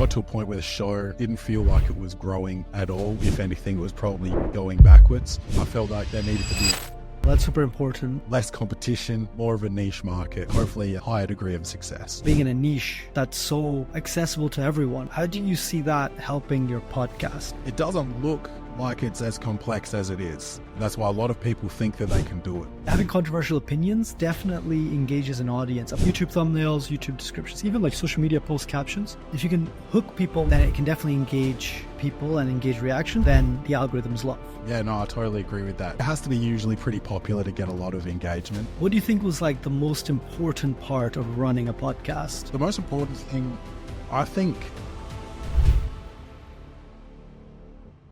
got to a point where the show didn't feel like it was growing at all. If anything, it was probably going backwards. I felt like there needed to be That's super important. less competition, more of a niche market, hopefully a higher degree of success. Being in a niche that's so accessible to everyone, how do you see that helping your podcast? It doesn't look like it's as complex as it is. That's why a lot of people think that they can do it. Having controversial opinions definitely engages an audience. YouTube thumbnails, YouTube descriptions, even like social media post captions. If you can hook people, then it can definitely engage people and engage reaction, then the algorithms love. Yeah, no, I totally agree with that. It has to be usually pretty popular to get a lot of engagement. What do you think was like the most important part of running a podcast? The most important thing, I think,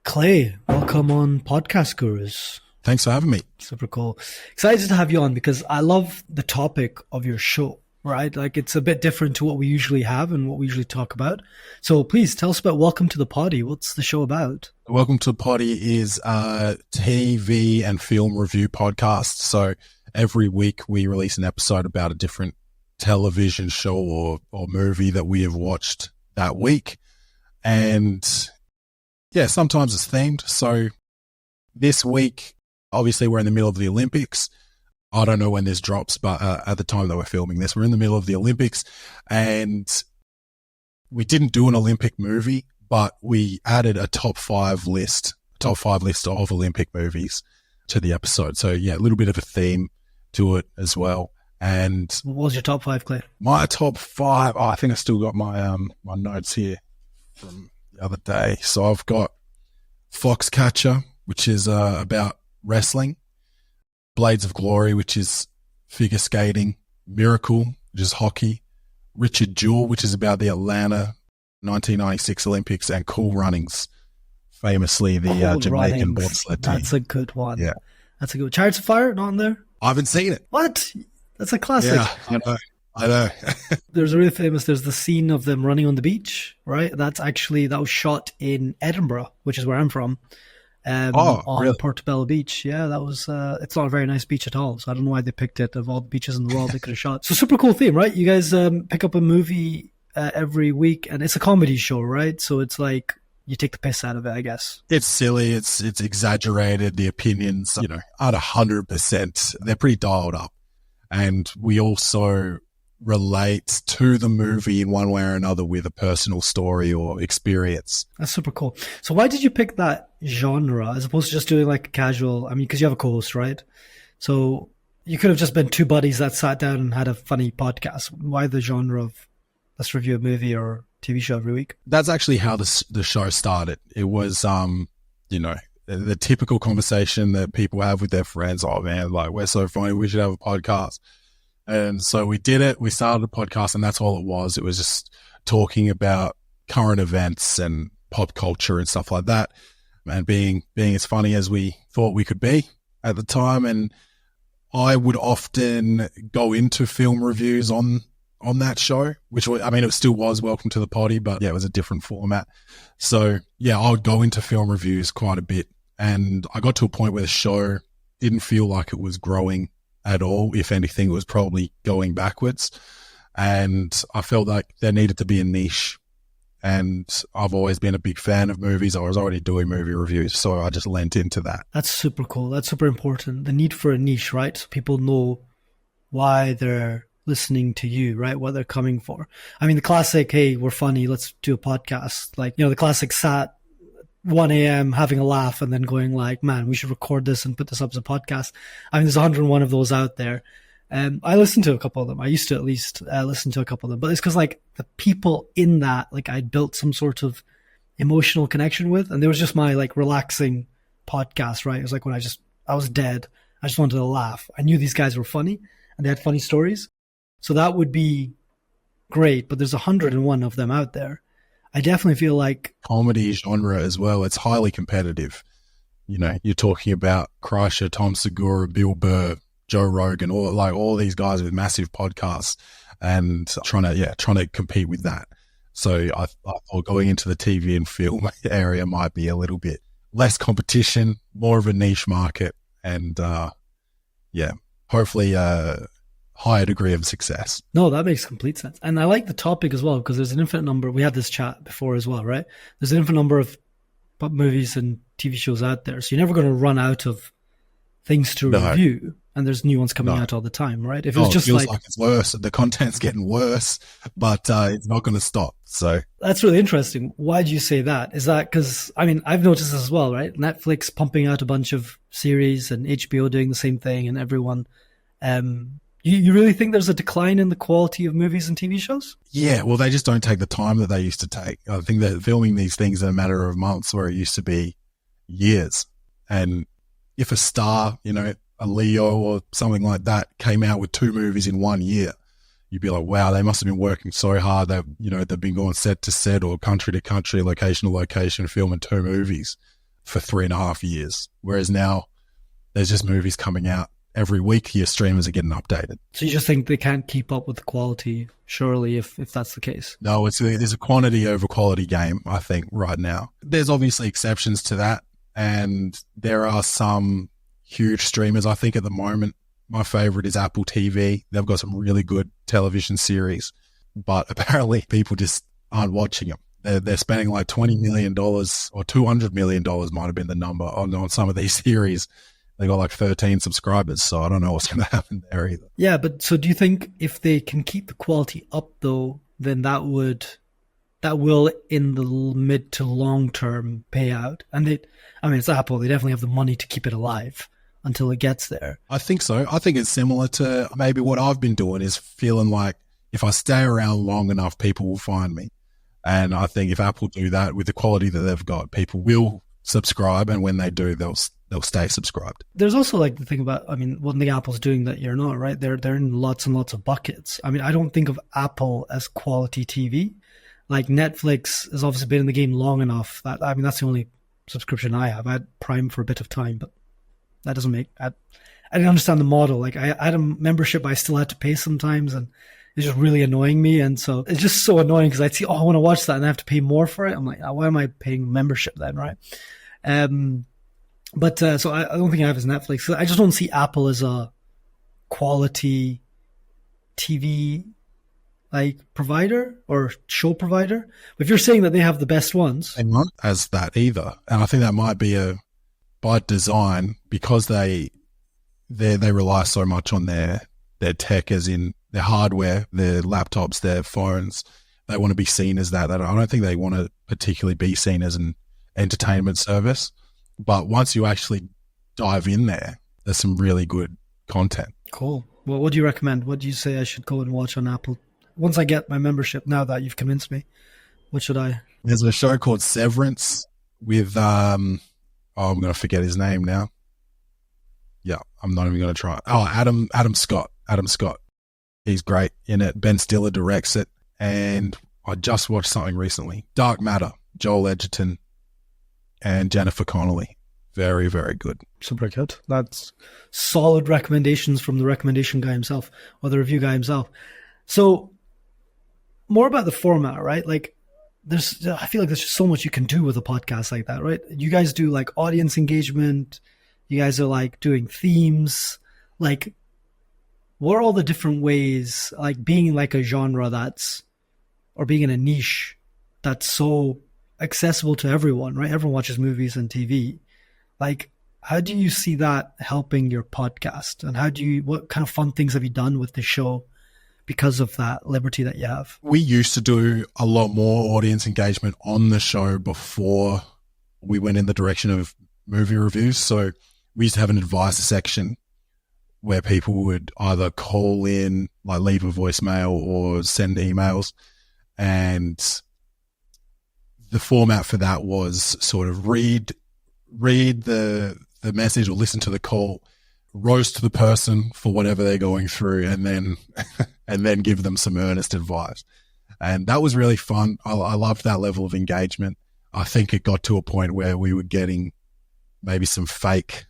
Clay, welcome on Podcast Gurus. thanks for having me. Super cool. Excited to have you on because I love the topic of your show, right? Like it's a bit different to what we usually have and what we usually talk about. So please tell us about Welcome to the Poddy. What's the show about? Welcome to Poddy is a TV and film review podcast. So every week we release an episode about a different television show or movie that we have watched that week. And yeah, sometimes it's themed. So this week, obviously we're in the middle of the Olympics. I don't know when this drops, but at the time that we're filming this, we're in the middle of the Olympics, and we didn't do an Olympic movie, but we added a top five list of Olympic movies to the episode. So yeah, a little bit of a theme to it as well. And What was your top five, Clay? my top five, I think I still got my my notes here from the other day. So I've got Foxcatcher, which is about wrestling, Blades of Glory, which is figure skating, Miracle, which is hockey, Richard Jewell, which is about the Atlanta 1996 Olympics, and Cool Runnings, famously the Cool Jamaican Runnings. bobsled team. That's a good one. Yeah. That's a good one. Chariots of Fire, not on there? I haven't seen it. What? That's a classic. Yeah, I know. There's a really famous, there's the scene of them running on the beach, right? That was shot in Edinburgh, which is where I'm from. On really? Portobello Beach. Yeah, that was, it's not a very nice beach at all. So I don't know why they picked it of all the beaches in the world they could have shot. So super cool theme, right? You guys pick up a movie every week, and it's a comedy show, right? So it's like, you take the piss out of it, I guess. It's silly. It's exaggerated. The opinions, at 100%, they're pretty dialed up. And we also relate to the movie in one way or another with a personal story or experience. That's super cool. So why did you pick that genre as opposed to just doing like a casual, because you have a co-host, right? So you could have just been two buddies that sat down and had a funny podcast. Why the genre of let's review a movie or TV show every week? That's actually how the show started. It was, the typical conversation that people have with their friends. Oh man, like we're so funny. We should have a podcast. And so we did it. We started a podcast, and that's all it was. It was just talking about current events and pop culture and stuff like that, and being as funny as we thought we could be at the time. And I would often go into film reviews on that show, which it still was Welcome to the Poddy, but yeah, it was a different format. So yeah, I would go into film reviews quite a bit, and I got to a point where the show didn't feel like it was growing at all. If anything, it was probably going backwards, and I felt like there needed to be a niche. And I've always been a big fan of movies. I was already doing movie reviews, so I just lent into that. That's super cool. That's super important. The need for a niche, right? So people know why they're listening to you, right? What they're coming for. The classic, hey, we're funny, let's do a podcast. Like, the classic sat 1 a.m. having a laugh and then going like, man, we should record this and put this up as a podcast. There's 101 of those out there. I listened to a couple of them. I used to at least listen to a couple of them, but it's because like the people in that, like I built some sort of emotional connection with, and there was just my like relaxing podcast, right? It was like when I was dead. I just wanted to laugh. I knew these guys were funny and they had funny stories. So that would be great, but there's 101 of them out there. I definitely feel like comedy genre as well. It's highly competitive. You're talking about Kreischer, Tom Segura, Bill Burr, Joe Rogan, all these guys with massive podcasts, and trying to compete with that. So I thought going into the TV and film area might be a little bit less competition, more of a niche market, and hopefully higher degree of success. No, that makes complete sense. And I like the topic as well, because there's an infinite number. We had this chat before as well, right? There's an infinite number of movies and TV shows out there. So you're never going to run out of things to review. And there's new ones coming out all the time, right? If it was just it feels like it's worse. The content's getting worse, but it's not going to stop. So that's really interesting. Why do you say that? Is that because, I mean, I've noticed this as well, right? Netflix pumping out a bunch of series and HBO doing the same thing, and everyone. You really think there's a decline in the quality of movies and TV shows? Yeah, well, they just don't take the time that they used to take. I think they're filming these things in a matter of months where it used to be years. And if a star, you know, a Leo or something like that came out with 2 movies in 1 year, you'd be like, wow, they must have been working so hard. They've been going set to set or country to country, location to location, filming 2 movies for 3.5 years. Whereas now there's just movies coming out every week. Your streamers are getting updated. So you just think they can't keep up with the quality, surely, if that's the case? No, there's a quantity over quality game, I think, right now. There's obviously exceptions to that, and there are some huge streamers, I think, at the moment. My favorite is Apple TV. They've got some really good television series, but apparently people just aren't watching them. They're spending like $20 million or $200 million might have been the number on some of these series. They got like 13 subscribers, so I don't know what's going to happen there either. Yeah, but so do you think if they can keep the quality up, though, then that will, in the mid to long term, pay out? And it's Apple. They definitely have the money to keep it alive until it gets there. I think so. I think it's similar to maybe what I've been doing, is feeling like if I stay around long enough, people will find me. And I think if Apple do that with the quality that they've got, people will subscribe, and when they do, they'll stay subscribed. There's also like the thing about, I mean, one thing Apple's doing that you're not, right? They're in lots and lots of buckets. I mean, I don't think of Apple as quality TV. Like Netflix has obviously been in the game long enough that, I mean, that's the only subscription I have. I had Prime for a bit of time, but that doesn't make, I didn't understand the model. Like I had a membership, but I still had to pay sometimes, and it's just really annoying me. And so it's just so annoying because I'd see, I want to watch that and I have to pay more for it. I'm like, why am I paying membership then, right? But so I don't think I have as Netflix. So I just don't see Apple as a quality TV like provider or show provider. But if you're saying that they have the best ones, they're not as that either, and I think that might be by design, because they rely so much on their tech, as in their hardware, their laptops, their phones. They want to be seen as that. I don't think they want to particularly be seen as an entertainment service. But once you actually dive in there, there's some really good content. Cool. Well, what do you recommend? What do you say I should go and watch on Apple? Once I get my membership, now that you've convinced me, what should I? There's a show called Severance with, I'm going to forget his name now. Yeah, I'm not even going to try. Oh, Adam Scott. Adam Scott. He's great in it. Ben Stiller directs it. And I just watched something recently. Dark Matter. Joel Edgerton and Jennifer Connelly. Very, very good. Super good. That's solid recommendations from the recommendation guy himself, or the review guy himself. So more about the format, right? Like I feel like there's just so much you can do with a podcast like that, right? You guys do like audience engagement. You guys are like doing themes. Like what are all the different ways, like being like a genre or being in a niche that's so accessible to everyone, right? Everyone watches movies and TV. Like, how do you see that helping your podcast? And what kind of fun things have you done with the show because of that liberty that you have? We used to do a lot more audience engagement on the show before we went in the direction of movie reviews. So we used to have an advisor section where people would either call in, like leave a voicemail or send emails. And the format for that was sort of read the message or listen to the call, roast the person for whatever they're going through, and then give them some earnest advice. And that was really fun. I loved that level of engagement. I think it got to a point where we were getting maybe some fake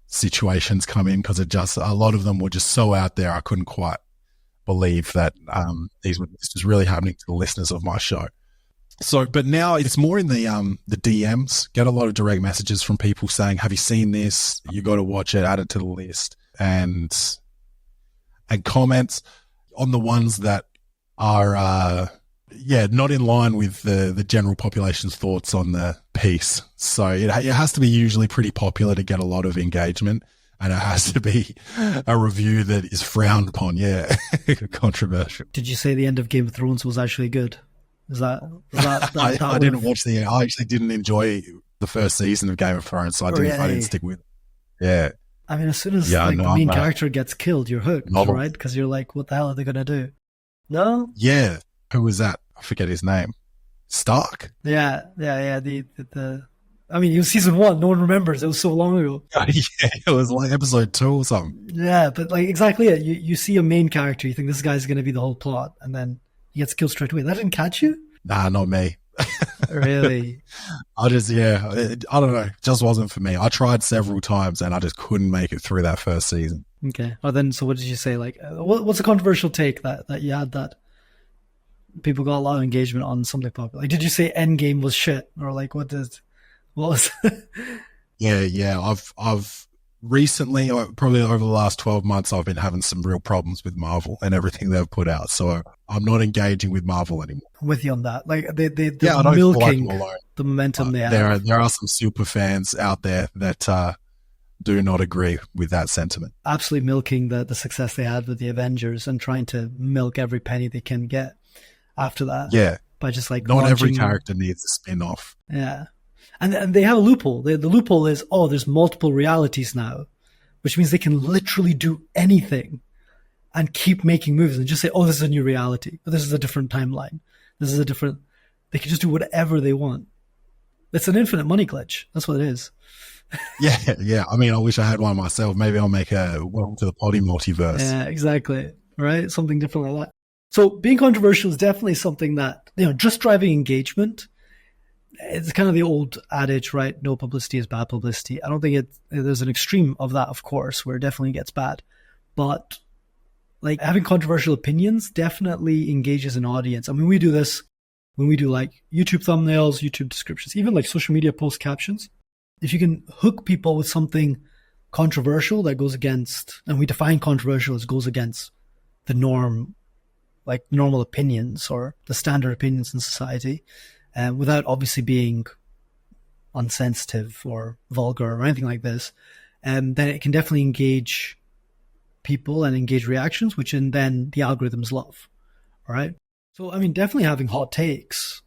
situations come in, because a lot of them were just so out there. I couldn't quite believe that this was really happening to the listeners of my show. So, but now it's more in the DMs. Get a lot of direct messages from people saying, "Have you seen this? You got to watch it. Add it to the list." And and comments on the ones that are, not in line with the general population's thoughts on the piece. So it has to be usually pretty popular to get a lot of engagement, and it has to be a review that is frowned upon. Yeah, controversial. Did you say the end of Game of Thrones was actually good? Is that I didn't watch I actually didn't enjoy the first season of Game of Thrones, so I didn't stick with it. Yeah. I mean, as soon as the main character gets killed, you're hooked, right? Because you're like, what the hell are they going to do? No? Yeah. Who was that? I forget his name. Stark? Yeah. The I mean, it was season 1. No one remembers. It was so long ago. Yeah, it was like episode 2 or something. Yeah, but like exactly it. You see a main character, you think this guy's going to be the whole plot, and then he gets killed straight away. That didn't catch you? Nah, not me. Really? I don't know. It just wasn't for me. I tried several times and I just couldn't make it through that first season. Okay. Well, then, so what did you say? Like, what's a controversial take that you had that people got a lot of engagement on something popular? Like, did you say Endgame was shit? Or like, what was Yeah. I've recently, probably over the last 12 months, I've been having some real problems with Marvel and everything they've put out. So I'm not engaging with Marvel anymore. I'm with you on that. Like they're I don't milking feel like I'm alone. the momentum they have. There are some super fans out there that do not agree with that sentiment. Absolutely milking the success they had with the Avengers and trying to milk every penny they can get after that. Yeah. By just like not every character needs a spin-off. Yeah. And they have a loophole. The loophole is, there's multiple realities now, which means they can literally do anything and keep making movies and just say, this is a new reality. This is a different timeline. They can just do whatever they want. It's an infinite money glitch. That's what it is. Yeah. I mean, I wish I had one myself. Maybe I'll make a Welcome to the Poddy multiverse. Yeah, exactly. Right? Something different like that. So being controversial is definitely something that, just driving engagement. It's kind of the old adage, right? No publicity is bad publicity. I don't think there's an extreme of that, of course, where it definitely gets bad. But like having controversial opinions definitely engages an audience. I mean, we do this when we do like YouTube thumbnails, YouTube descriptions, even like social media post captions. If you can hook people with something controversial that goes against, and we define controversial as goes against the norm, like normal opinions or the standard opinions in society, without obviously being unsensitive or vulgar or anything like this, then it can definitely engage people and engage reactions, which then the algorithms love. All right. So, I mean, definitely having hot takes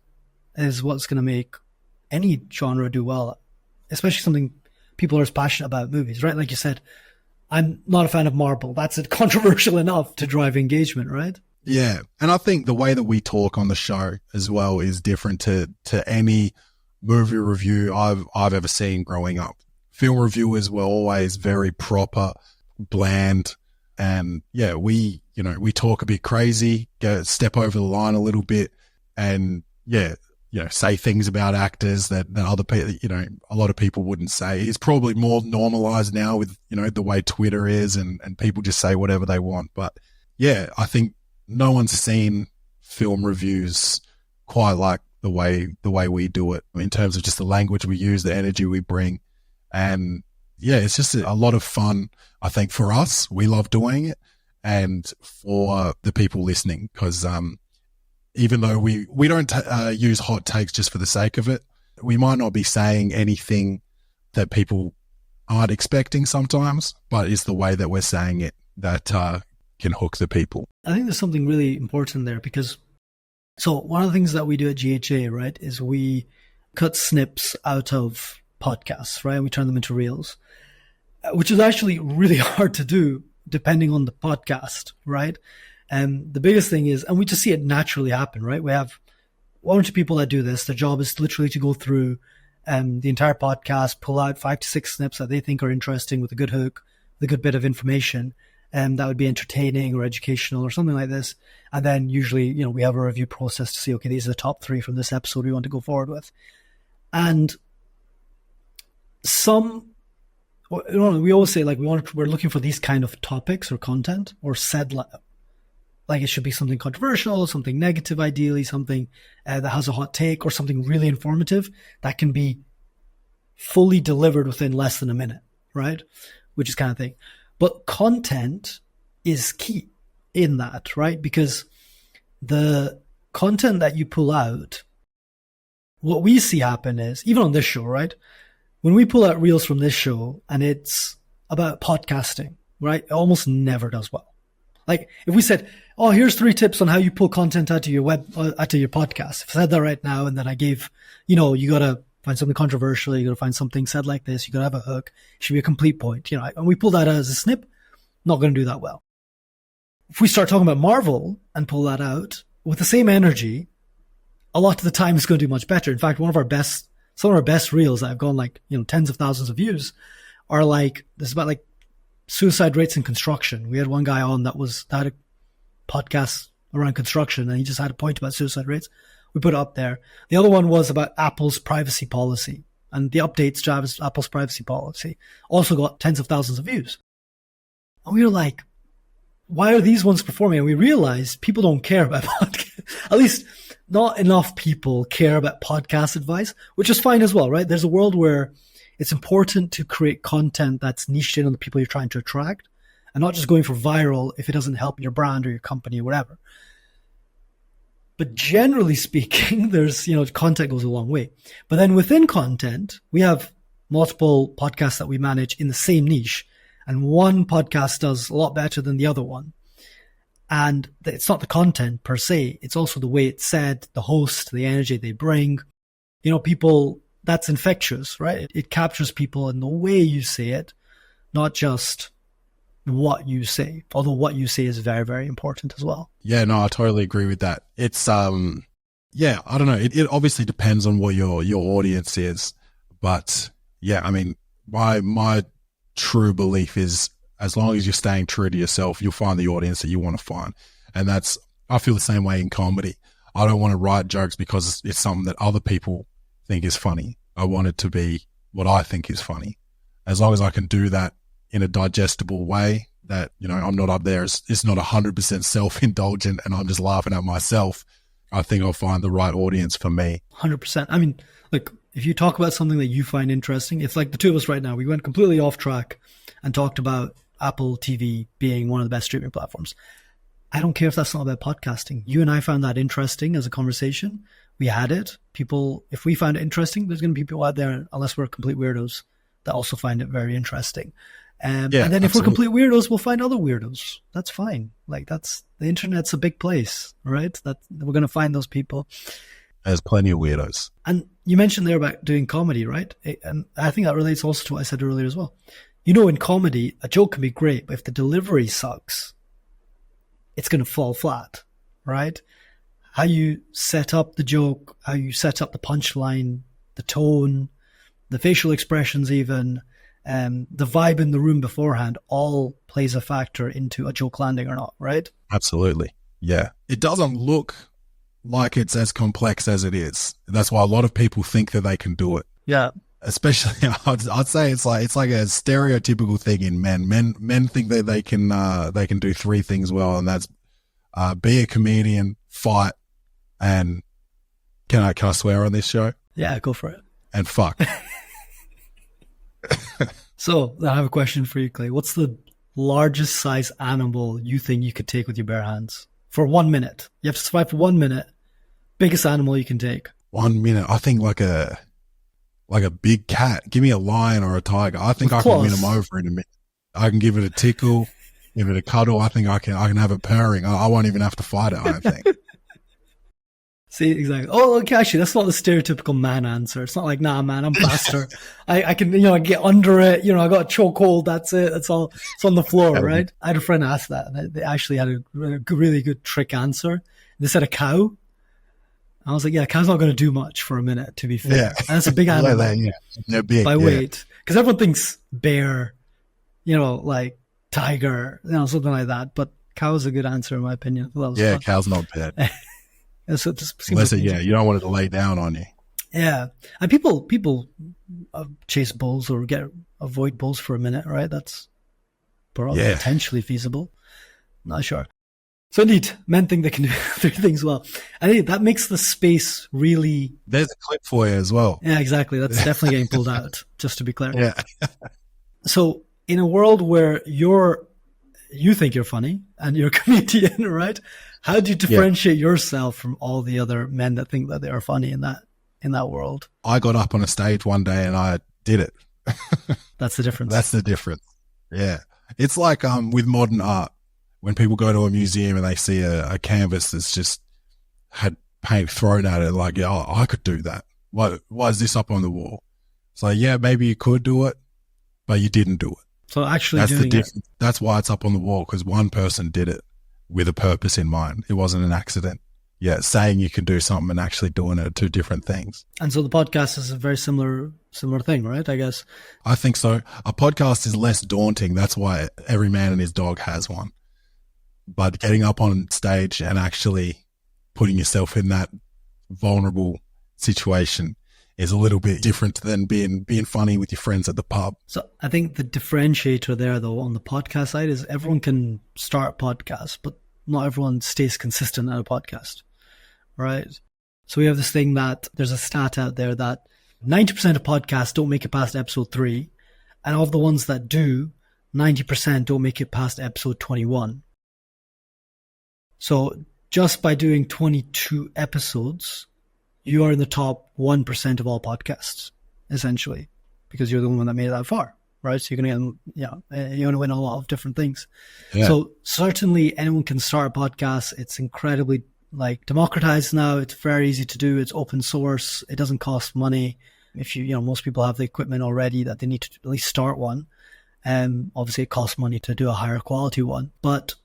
is what's going to make any genre do well, especially something people are as passionate about movies, right? Like you said, I'm not a fan of Marvel. That's controversial enough to drive engagement, right? Yeah. And I think the way that we talk on the show as well is different to any movie review I've ever seen growing up. Film reviewers were always very proper, bland, and yeah, we talk a bit crazy, step over the line a little bit, and say things about actors that other people, a lot of people wouldn't say. It's probably more normalized now with, the way Twitter is and people just say whatever they want. But yeah, I think no one's seen film reviews quite like the way we do it in terms of just the language we use, the energy we bring. And yeah, it's just a lot of fun. I think for us, we love doing it, and for the people listening, because even though we don't use hot takes just for the sake of it, we might not be saying anything that people aren't expecting sometimes, but it's the way that we're saying it that can hook the people. I think there's something really important there, because so one of the things that we do at GHA, right, is we cut snips out of podcasts, right? And we turn them into reels, which is actually really hard to do depending on the podcast, right? And the biggest thing is, and we just see it naturally happen, right? We have a bunch of people that do this. Their job is literally to go through the entire podcast, pull out 5 to 6 snips that they think are interesting with a good hook, with a good bit of information, and that would be entertaining or educational or something like this. And then usually, we have a review process to see, okay, these are the top 3 from this episode we want to go forward with. And we always say, like, we're looking for these kind of topics or content, or said, like it should be something controversial, something negative, ideally something that has a hot take, or something really informative that can be fully delivered within less than a minute, right? Which is kind of thing. But content is key, in that, right? Because the content that you pull out, what we see happen is, even on this show, right? When we pull out reels from this show and it's about podcasting, right? It almost never does well. Like if we said, oh, here's 3 tips on how you pull content out of your out of your podcast. If I said that right now, and then I gave, you got to find something controversial, you got to find something said like this, you got to have a hook, it should be a complete point, and we pull that out as a snip, not going to do that well. If we start talking about Marvel and pull that out with the same energy, a lot of the time it's going to do much better. In fact, some of our best reels that have gone like, tens of thousands of views are like, this is about like suicide rates in construction. We had one guy on that had a podcast around construction, and he just had a point about suicide rates. We put it up there. The other one was about Apple's privacy policy and the updates to Apple's privacy policy. Also got tens of thousands of views. And we were like, why are these ones performing? And we realized people don't care about podcasts. At least not enough people care about podcast advice, which is fine as well, right? There's a world where it's important to create content that's niched in on the people you're trying to attract and not just going for viral if it doesn't help your brand or your company or whatever. But generally speaking, there's, content goes a long way. But then within content, we have multiple podcasts that we manage in the same niche. And one podcast does a lot better than the other one. And it's not the content per se. It's also the way it's said, the host, the energy they bring. People, that's infectious, right? It captures people in the way you say it, not just what you say. Although what you say is very, very important as well. Yeah, no, I totally agree with that. It's, I don't know. It obviously depends on what your audience is. But yeah, I mean, my true belief is, as long as you're staying true to yourself, you'll find the audience that you want to find. And I feel the same way in comedy. I don't want to write jokes because it's something that other people think is funny. I want it to be what I think is funny. As long as I can do that in a digestible way, that, I'm not up there. It's not 100% self-indulgent and I'm just laughing at myself. I think I'll find the right audience for me. 100%. I mean, look, if you talk about something that you find interesting, it's like the two of us right now, we went completely off track and talked about Apple TV being one of the best streaming platforms. I don't care if that's not about podcasting. You and I found that interesting as a conversation. We had it. People, if we find it interesting, there's going to be people out there, unless we're complete weirdos, that also find it very interesting. And then if we're complete weirdos, we'll find other weirdos. That's fine. Like the internet's a big place, right? That we're going to find those people. There's plenty of weirdos. And you mentioned there about doing comedy, right? And I think that relates also to what I said earlier as well. In comedy, a joke can be great, but if the delivery sucks, it's going to fall flat, right? How you set up the joke, how you set up the punchline, the tone, the facial expressions even, the vibe in the room beforehand all plays a factor into a joke landing or not, right? Absolutely. Yeah. It doesn't look like it's as complex as it is. That's why a lot of people think that they can do it. Yeah. Especially, I'd say it's like a stereotypical thing in men. Men think that they can do 3 things well, and that's be a comedian, fight, and can I swear on this show? Yeah, go for it. And fuck. So I have a question for you, Clay. What's the largest size animal you think you could take with your bare hands for 1 minute? You have to survive for 1 minute. Biggest animal you can take. 1 minute. I think like a big cat. Give me a lion or a tiger. I think I can win them over in a minute. I can give it a tickle, give it a cuddle. I think I can have it purring. I won't even have to fight it, I don't think. See, exactly. Oh, okay, actually, that's not the stereotypical man answer. It's not like, nah, man, I'm faster. I can, I get under it. I got a chokehold. That's it. That's all. It's on the floor, right? I had a friend ask that, and they actually had a really good trick answer. They said a cow. I was like, yeah, a cow's not going to do much for a minute, to be fair. Yeah. And that's a big animal. They're big, by weight. Because everyone thinks bear, like tiger, something like that. But cow's a good answer, in my opinion. Yeah, cow's not bad. So unless you don't want it to lay down on you. Yeah. And people chase bulls or avoid bulls for a minute, right? That's potentially feasible. Not sure. So indeed, men think they can do 3 things well. I think that makes the space really... There's a clip for you as well. Yeah, exactly. That's definitely getting pulled out, just to be clear. Yeah. So in a world where you're you think you're funny and you're a comedian, right? How do you differentiate yourself from all the other men that think that they are funny in that world? I got up on a stage one day and I did it. That's the difference. That's the difference. Yeah. It's like with modern art, when people go to a museum and they see a canvas that's just had paint thrown at it, like, yeah, I could do that. Why is this up on the wall? It's like, yeah, maybe you could do it, but you didn't do it. So actually that's doing the difference. It. That's why it's up on the wall, because one person did it with a purpose in mind. It wasn't an accident. Yeah, saying you can do something and actually doing it are two different things. And so the podcast is a very similar thing, right? I guess. I think so. A podcast is less daunting. That's why every man and his dog has one. But getting up on stage and actually putting yourself in that vulnerable situation is a little bit different than being funny with your friends at the pub. So I think the differentiator there, though, on the podcast side is everyone can start podcasts, but not everyone stays consistent at a podcast, right? So we have this thing that there's a stat out there that 90% of podcasts don't make it past episode 3, and of the ones that do, 90% don't make it past episode 21. So just by doing 22 episodes, you are in the top 1% of all podcasts, essentially, because you're the one that made it that far, right? So you're going to get, you're going to win a lot of different things. Yeah. So certainly anyone can start a podcast. It's incredibly democratized now. It's very easy to do. It's open source. It doesn't cost money. If most people have the equipment already that they need to at least start one. Obviously it costs money to do a higher quality one, but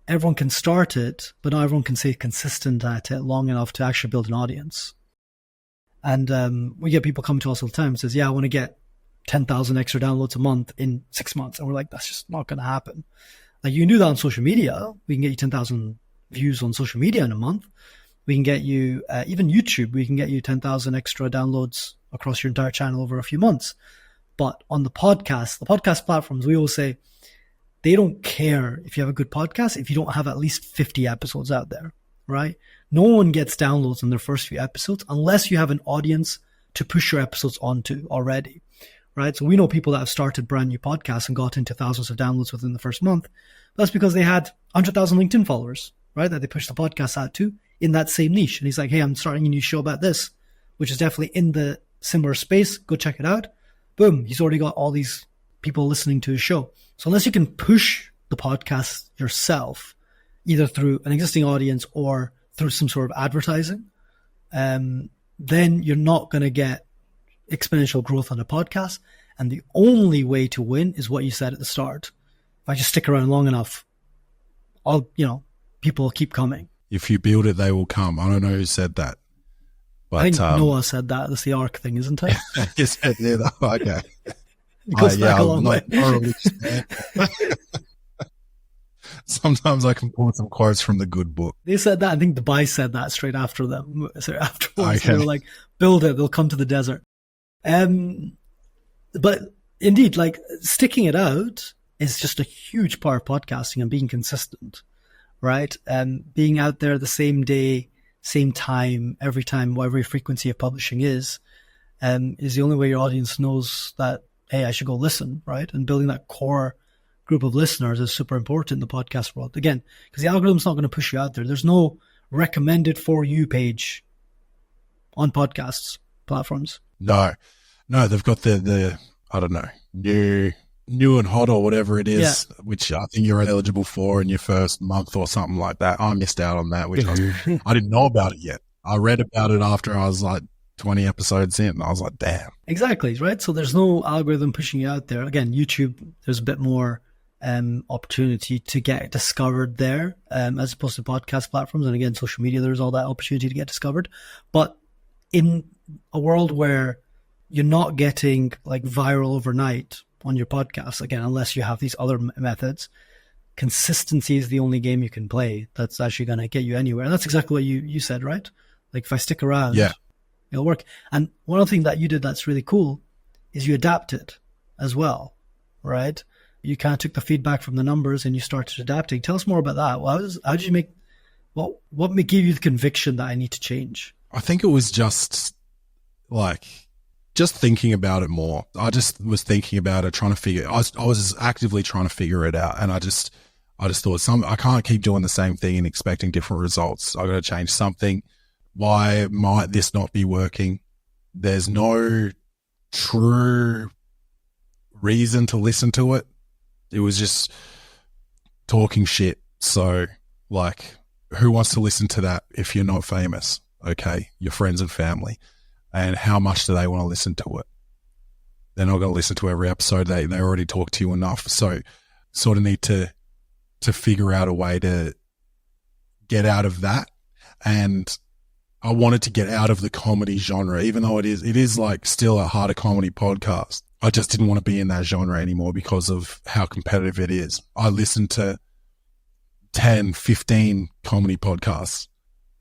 everyone can start it, but not everyone can stay consistent at it long enough to actually build an audience. And we get people come to us all the time and says, yeah, I want to get 10,000 extra downloads a month in 6 months. And we're like, that's just not going to happen. Like, you can do that on social media. We can get you 10,000 views on social media in a month. We can get you, even YouTube, we can get you 10,000 extra downloads across your entire channel over a few months. But on the podcast platforms, we always say, they don't care if you have a good podcast if you don't have at least 50 episodes out there, right? No one gets downloads on their first few episodes unless you have an audience to push your episodes onto already, right? So we know people that have started brand new podcasts and got into thousands of downloads within the first month. That's because they had 100,000 LinkedIn followers, right? That they pushed the podcast out to in that same niche. And he's like, hey, I'm starting a new show about this, which is definitely in the similar space. Go check it out. Boom. He's already got all these people listening to his show. So unless you can push the podcast yourself, either through an existing audience or through some sort of advertising, then you're not going to get exponential growth on a podcast. And the only way to win is what you said at the start. If I just stick around long enough, people will keep coming. If you build it, they will come. I don't know who said that. But, I think Noah said that. That's the ARC thing, isn't it? You said that. Okay. It goes back a long way. Sometimes I can pull some quotes from the good book. They said that. I think Dubai said that straight after them. So afterwards, okay. They were like, build it, they'll come to the desert. But indeed, sticking it out is just a huge part of podcasting and being consistent, right? Being out there the same day, same time, whatever your frequency of publishing is the only way your audience knows that, hey, I should go listen, right? And building that core group of listeners is super important in the podcast world. Again, because the algorithm's not going to push you out there. There's no recommended for you page on podcasts platforms. No, they've got the I don't know, new and hot or whatever it is, which I think you're eligible for in your first month or something like that. I missed out on that, which I didn't know about it yet. I read about it after I was 20 episodes in, and I was like, damn. Exactly, right? So there's no algorithm pushing you out there. Again, YouTube, there's a bit more opportunity to get discovered there as opposed to podcast platforms. And again, social media, there's all that opportunity to get discovered. But in a world where you're not getting viral overnight on your podcast, again, unless you have these other methods, consistency is the only game you can play that's actually going to get you anywhere. And that's exactly what you said, right? If I stick around, it'll work. And one other thing that you did that's really cool is you adapted as well, right? You kind of took the feedback from the numbers and you started adapting. Tell us more about that. How did you make, what gave you the conviction that I need to change? I think it was just thinking about it more. I just was thinking about it, I was actively trying to figure it out. And I just I just thought I can't keep doing the same thing and expecting different results. I got to change something. Why might this not be working? There's no true reason to listen to it. It was just talking shit. So like, who wants to listen to that if you're not famous? Okay. Your friends and family. And how much do they want to listen to it? They're not going to listen to every episode. They already talk to you enough. So sort of need to figure out a way to get out of that. And I wanted to get out of the comedy genre, even though it is like still a harder comedy podcast. I just didn't want to be in that genre anymore because of how competitive it is. I listened to 10, 15 comedy podcasts.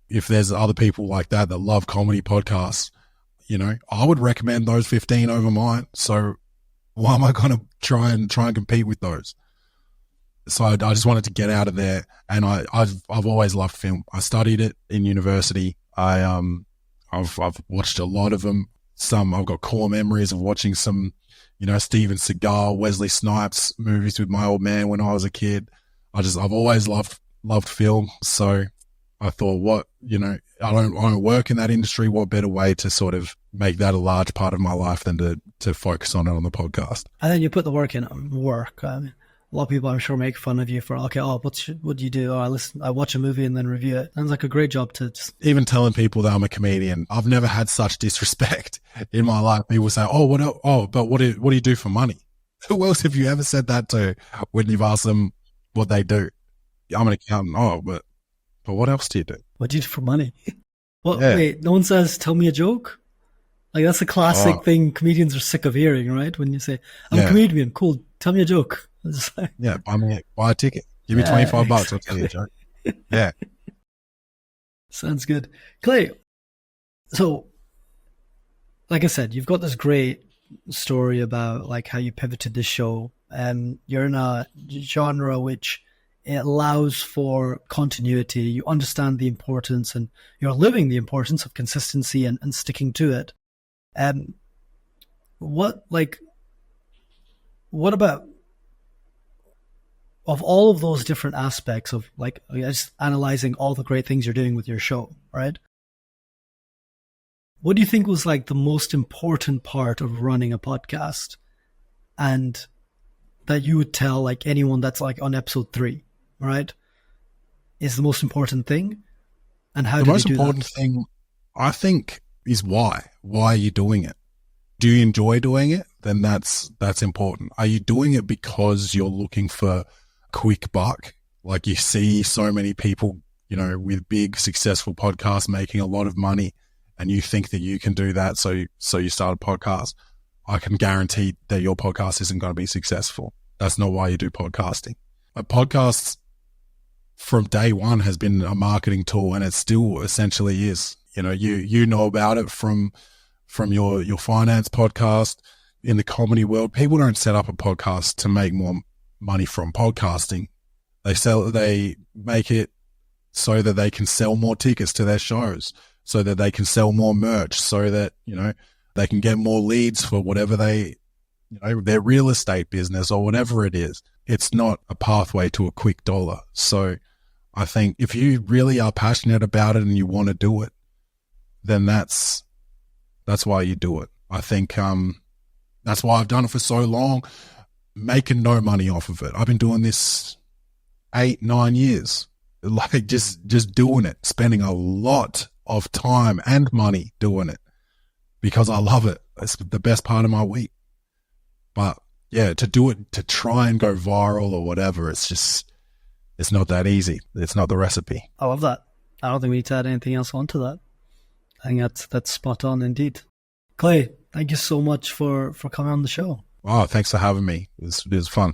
If there's other people like that love comedy podcasts, you know, I would recommend those 15 over mine. So why am I going to try and compete with those? So I just wanted to get out of there, and I've always loved film. I studied it in university. I've watched a lot of them. I've got core memories of watching some, you know, Steven Seagal, Wesley Snipes movies with my old man when I was a kid. I've always loved film. So I thought, I don't work in that industry. What better way to sort of make that a large part of my life than to focus on it on the podcast? And then you put the work in work. I mean, a lot of people, I'm sure, make fun of you for, what do you do? Oh, I watch a movie and then review it. Sounds like a great job to just... Even telling people that I'm a comedian, I've never had such disrespect in my life. People say, but what do you do for money? Who else have you ever said that to when you've asked them what they do? I'm an accountant. Oh, but what else do you do? What do you do for money? Well, yeah. Wait, no one says, tell me a joke? Like, that's a classic thing comedians are sick of hearing, right? When you say, I'm a comedian, cool, tell me a joke. Yeah, buy a ticket. Give me $25, I'll tell you a joke. Yeah. Sounds good. Clay, so, like I said, you've got this great story about like how you pivoted this show, and you're in a genre which it allows for continuity. You understand the importance, and you're living the importance of consistency and sticking to it. What about, of all of those different aspects of like just analyzing all the great things you're doing with your show, right? What do you think was like the most important part of running a podcast, and that you would tell like anyone that's like on episode 3, right? Is the most important thing? And how do you do that? The most important thing, I think, is why. Why are you doing it? Do you enjoy doing it? Then that's important. Are you doing it because you're looking for quick buck? Like you see so many people, you know, with big successful podcasts making a lot of money, and you think that you can do that. So you start a podcast. I can guarantee that your podcast isn't going to be successful. That's not why you do podcasting. A podcast from day one has been a marketing tool, and it still essentially is. You know, you know about it from your finance podcast. In the comedy world, people don't set up a podcast to make more money from podcasting. They make it so that they can sell more tickets to their shows, so that they can sell more merch, so that, you know, they can get more leads for whatever their real estate business or whatever it is. It's not a pathway to a quick dollar. So I think if you really are passionate about it and you want to do it, then that's why you do it. I think that's why I've done it for so long, making no money off of it. I've been doing this 8-9 years, like just doing it, spending a lot of time and money doing it because I love it. It's the best part of my week. But yeah, to do it, to try and go viral or whatever, it's not that easy. It's not the recipe. I love that. I don't think we need to add anything else onto that. I think that's spot on indeed. Clay, thank you so much for coming on the show. Oh, thanks for having me. It was fun.